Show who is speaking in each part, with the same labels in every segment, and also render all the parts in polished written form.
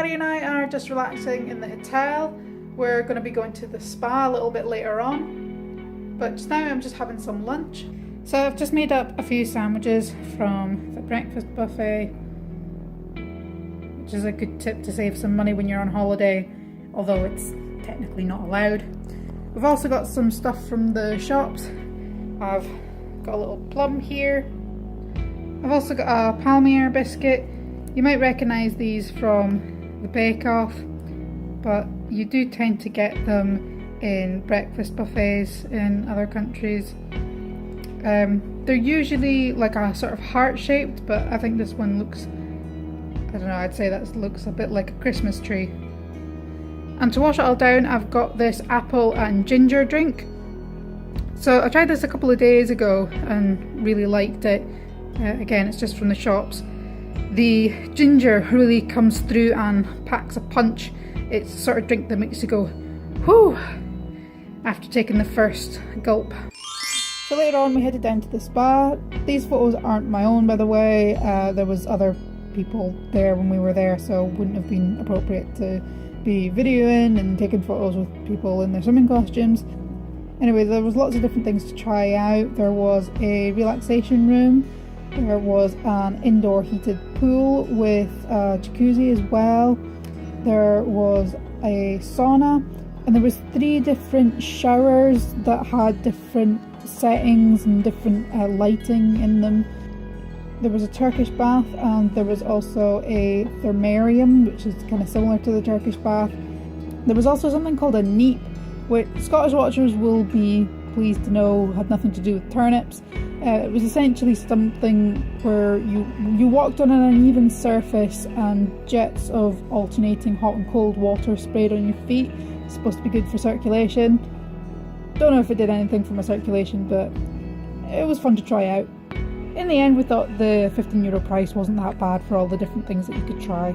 Speaker 1: Daddy and I are just relaxing in the hotel. We're going to be going to the spa a little bit later on, but just now I'm just having some lunch. So I've just made up a few sandwiches from the breakfast buffet, which is a good tip to save some money when you're on holiday, although it's technically not allowed. We've also got some stuff from the shops. I've got a little plum here. I've also got a palmier biscuit. You might recognise these from the Bake Off, but you do tend to get them in breakfast buffets in other countries. They're usually like a sort of heart shaped, but I think this one looks, I don't know, I'd say that looks a bit like a Christmas tree. And to wash it all down, I've got this apple and ginger drink. So I tried this a couple of days ago and really liked it. Again, it's just from the shops. The ginger really comes through and packs a punch. It's the sort of drink that makes you go, whew, after taking the first gulp. So later on we headed down to the spa. These photos aren't my own, by the way. There was other people there when we were there, so it wouldn't have been appropriate to be videoing and taking photos with people in their swimming costumes. Anyway, there was lots of different things to try out. There was a relaxation room. There was an indoor heated pool with a jacuzzi as well. There was a sauna, and there was 3 different showers that had different settings and different lighting in them. There was a Turkish bath, and there was also a thermarium, which is kind of similar to the Turkish bath. There was also something called a neep, which Scottish watchers will be pleased to know had nothing to do with turnips. It was essentially something where you walked on an uneven surface and jets of alternating hot and cold water sprayed on your feet. It's supposed to be good for circulation. Don't know if it did anything for my circulation, but it was fun to try out. In the end, we thought the €15 price wasn't that bad for all the different things that you could try.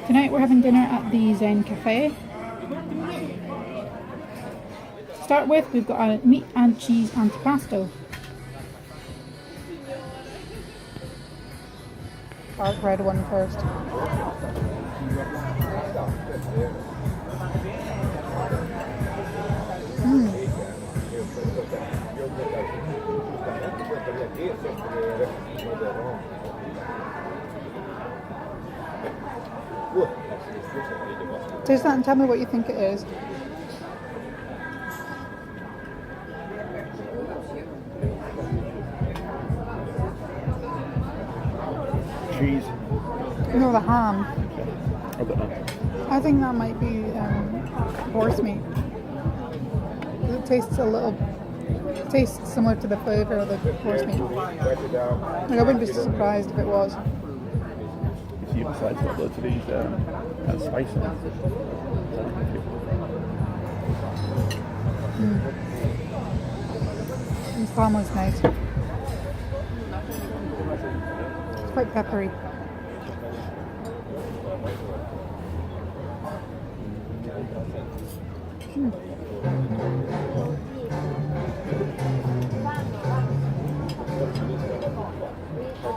Speaker 1: Tonight we're having dinner at the Zen Cafe. To start with, we've got a meat and cheese antipasto. Dark red one first. Taste that and tell me what you think it is.
Speaker 2: Cheese.
Speaker 1: No, the ham.
Speaker 2: I don't know.
Speaker 1: I think that might be horse meat. It tastes tastes similar to the flavour of the horse meat. Like, I wouldn't be surprised if it was.
Speaker 2: You see, besides got loads of these that spice in it.
Speaker 1: The salmon's nice. It's quite peppery.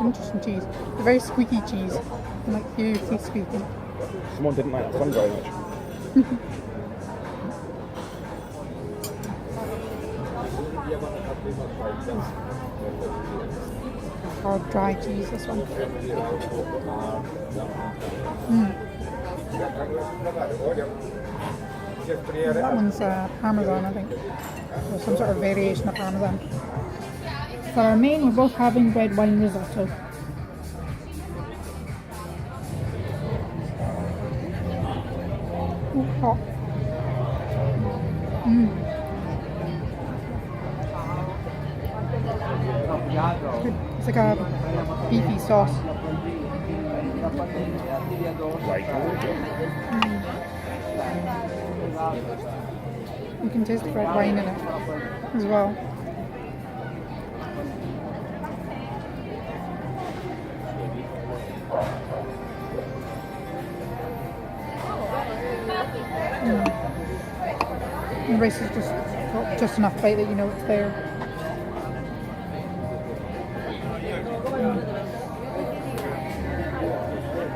Speaker 1: Interesting cheese. It's a very squeaky cheese. Like you see squeaking.
Speaker 2: Someone didn't like that song very much.
Speaker 1: Hard dry cheese, this one. That one's Parmesan, I think. Or some sort of variation of Parmesan. For our main, we're both having red wine risotto. Ooh, hot. Good. It's like a beefy sauce. You can taste the red wine in it as well. And the rice is just enough bite that you know it's there.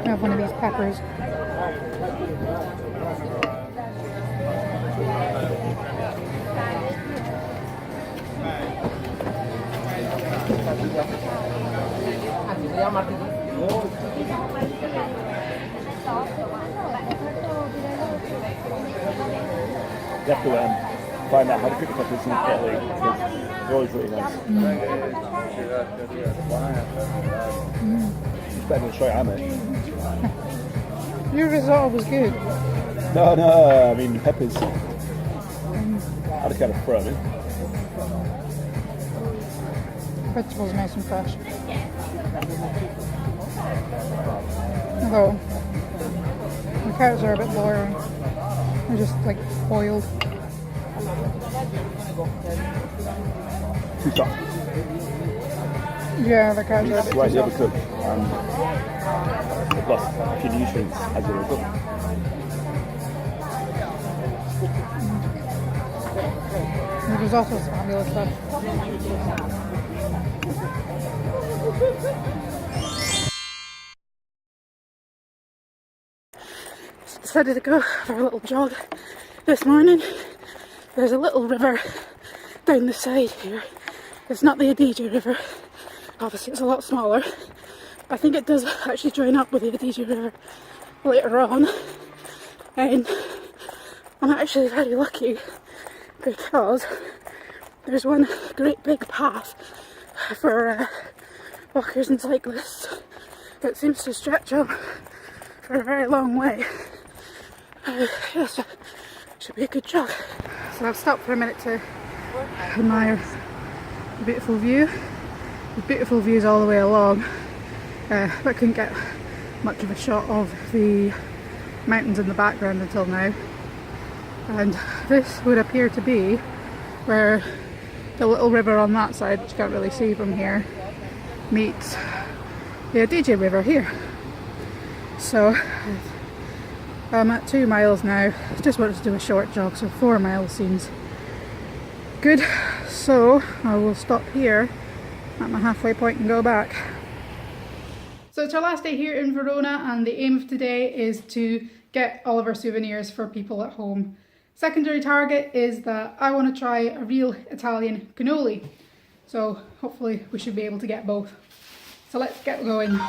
Speaker 1: I have one of these peppers.
Speaker 2: You have to find out how to cook the peppers in Italy because they're always really nice. It's better than straight ham it.
Speaker 1: Your risotto was good.
Speaker 2: No, I mean the peppers. I'd kind of throw them in.
Speaker 1: Vegetables nice and fresh. Although the carrots are a bit lower. They're just like boiled.
Speaker 2: Too soft.
Speaker 1: Yeah, the carrots are a bit
Speaker 2: Why
Speaker 1: too
Speaker 2: they
Speaker 1: soft.
Speaker 2: overcooked? They've lost a few nutrients as they overcook.
Speaker 1: The risotto's fabulous stuff. Decided to go for a little jog this morning. There's a little river down the side here. It's not the Adige River. Obviously it's a lot smaller. I think it does actually join up with the Adige River later on. And I'm actually very lucky because there's one great big path for walkers and cyclists that seems to stretch on for a very long way. Yes, should be a good jog. So I've stopped for a minute to admire the beautiful view. The beautiful views all the way along, but I couldn't get much of a shot of the mountains in the background until now. And this would appear to be where the little river on that side, which you can't really see from here, meets the Adige River here. So I'm at 2 miles now. Just wanted to do a short jog, so 4 miles seems good. So I will stop here at my halfway point and go back. So it's our last day here in Verona, and the aim of today is to get all of our souvenirs for people at home. Secondary target is that I want to try a real Italian cannoli. So hopefully we should be able to get both. So let's get going.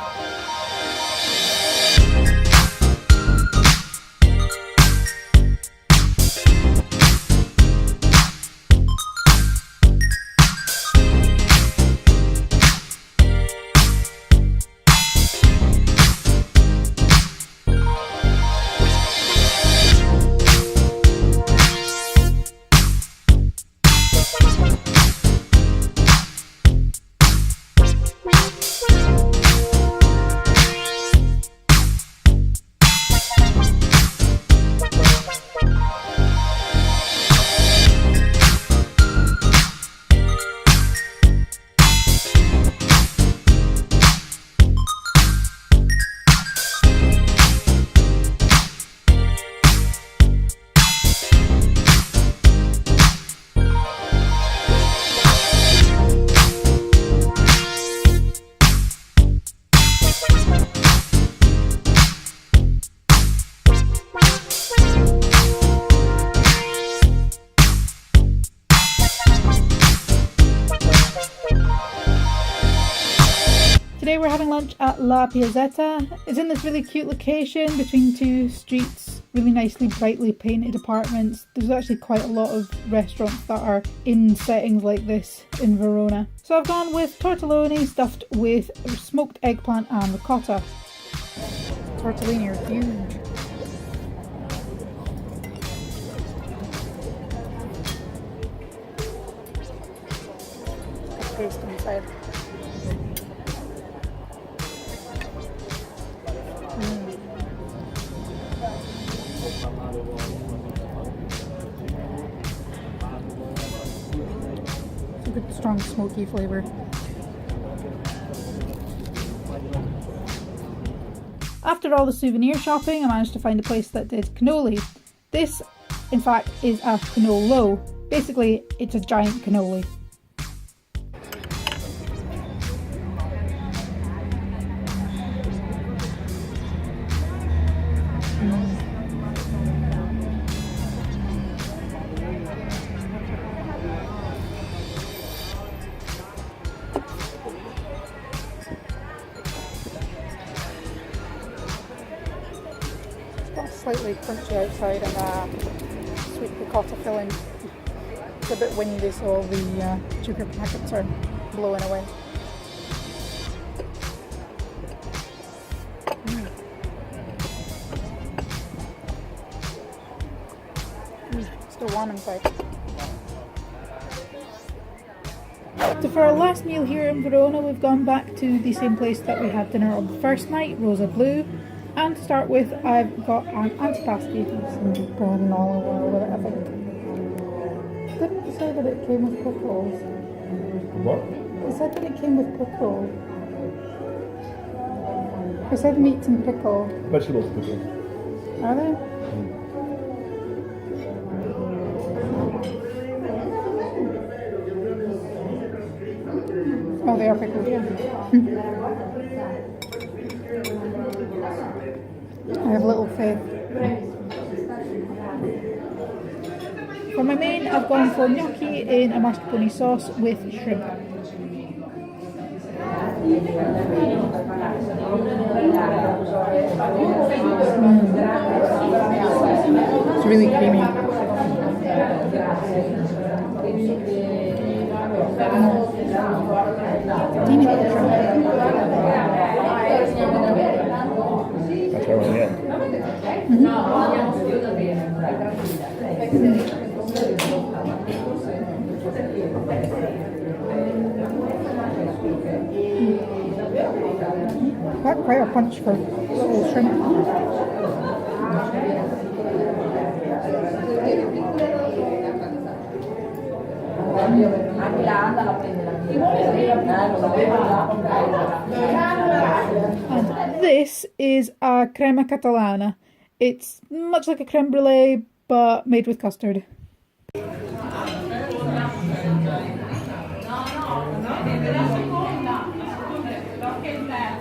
Speaker 1: Today we're having lunch at La Piazzetta. It's in this really cute location between 2 streets, really nicely brightly painted apartments. There's actually quite a lot of restaurants that are in settings like this in Verona. So I've gone with tortelloni stuffed with smoked eggplant and ricotta. Tortellini are huge. Paste inside. It's a good strong smoky flavour. After all the souvenir shopping, I managed to find a place that did cannoli. This, in fact, is a cannolo. Basically, it's a giant cannoli. slightly crunchy outside and sweet ricotta filling. It's a bit windy, so all the sugar packets are blowing away. Still warm inside. So for our last meal here in Verona, we've gone back to the same place that we had dinner on the first night, Rosa Blue. And to start with, I've got an antipasti, some bread and olive oil with it, I think. Didn't it say that it came with pickles?
Speaker 2: What?
Speaker 1: It said that it came with pickles. It said meat and pickle.
Speaker 2: Vegetables pickles.
Speaker 1: Are they? Oh, they are pickled, yeah. I have little faith. For my main, I've gone for gnocchi in a mascarpone sauce with shrimp. It's really creamy. Teeny bit of shrimp.
Speaker 2: That's right on the end. Quite a punch for little shrimp. And this is a Crema Catalana. It's much like a creme brulee, but made with custard.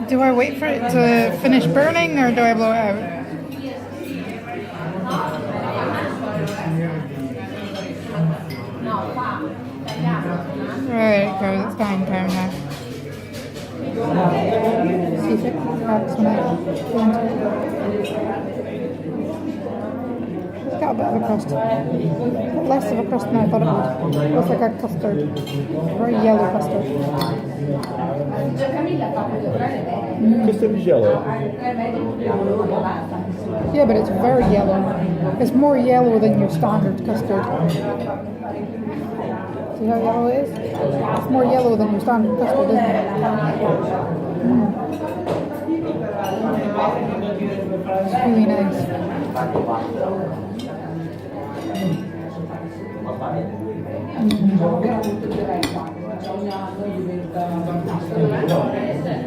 Speaker 2: Do I wait for it to finish burning, or do I blow it out? Right, it goes. It's dying down now. See if it adds some into it. It's got a bit of a crust. Less of a crust than I thought it would. It looks like a custard. Very yellow custard. Custard is yellow.
Speaker 1: Yeah, but it's very yellow. It's more yellow than your standard custard. See how yellow it is? It's more yellow than your standard custard, isn't it? It's really nice.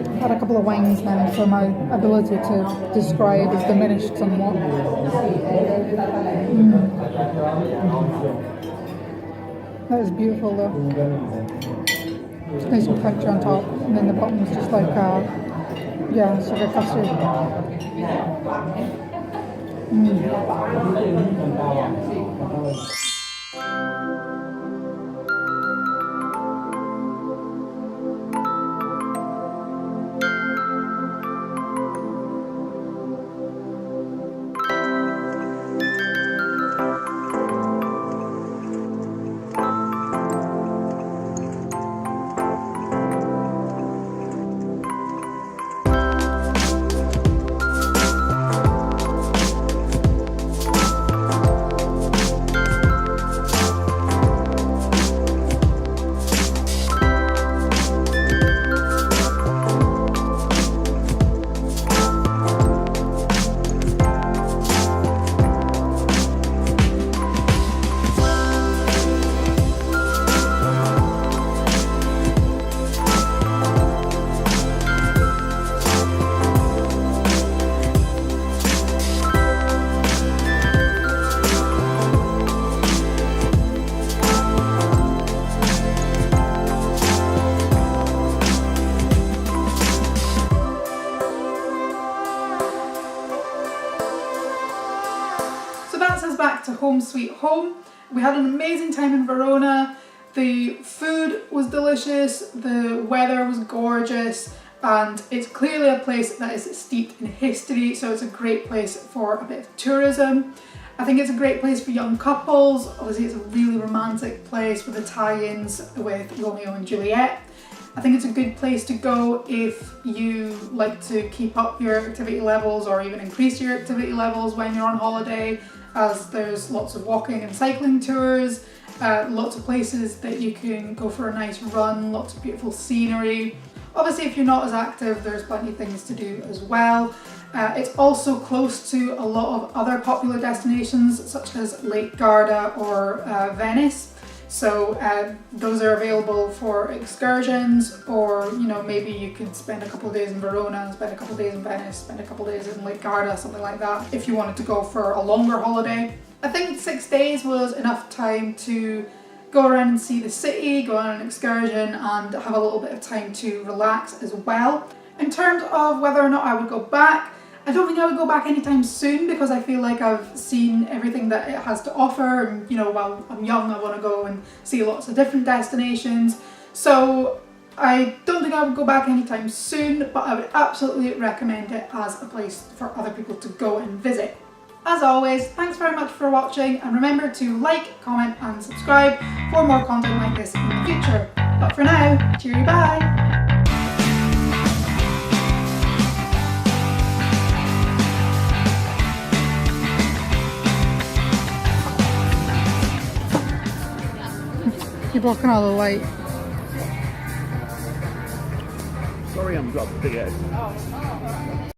Speaker 1: I've had a couple of wines now, so my ability to describe is diminished somewhat. That is beautiful though. It's nice and crunchy on top, and then the bottom is just like, yeah, sugar custard. Back to home sweet home. We had an amazing time in Verona. The food was delicious, the weather was gorgeous, and it's clearly a place that is steeped in history, so it's a great place for a bit of tourism. I think it's a great place for young couples. Obviously it's a really romantic place with the tie-ins with Romeo and Juliet. I think it's a good place to go if you like to keep up your activity levels or even increase your activity levels when you're on holiday, as there's lots of walking and cycling tours, lots of places that you can go for a nice run, lots of beautiful scenery. Obviously if you're not as active, there's plenty of things to do as well. It's also close to a lot of other popular destinations such as Lake Garda or Venice. So those are available for excursions, or you know, maybe you can spend a couple of days in Verona, spend a couple of days in Venice, spend a couple of days in Lake Garda, something like that, if you wanted to go for a longer holiday. I think 6 days was enough time to go around and see the city, go on an excursion and have a little bit of time to relax as well. In terms of whether or not I would go back, I don't think I would go back anytime soon, because I feel like I've seen everything that it has to offer, and you know, while I'm young I want to go and see lots of different destinations. So I don't think I would go back anytime soon, but I would absolutely recommend it as a place for other people to go and visit. As always, thanks very much for watching, and remember to like, comment and subscribe for more content like this in the future. But for now, cheerio, bye! You're blocking all the light.
Speaker 3: Sorry, I'm got the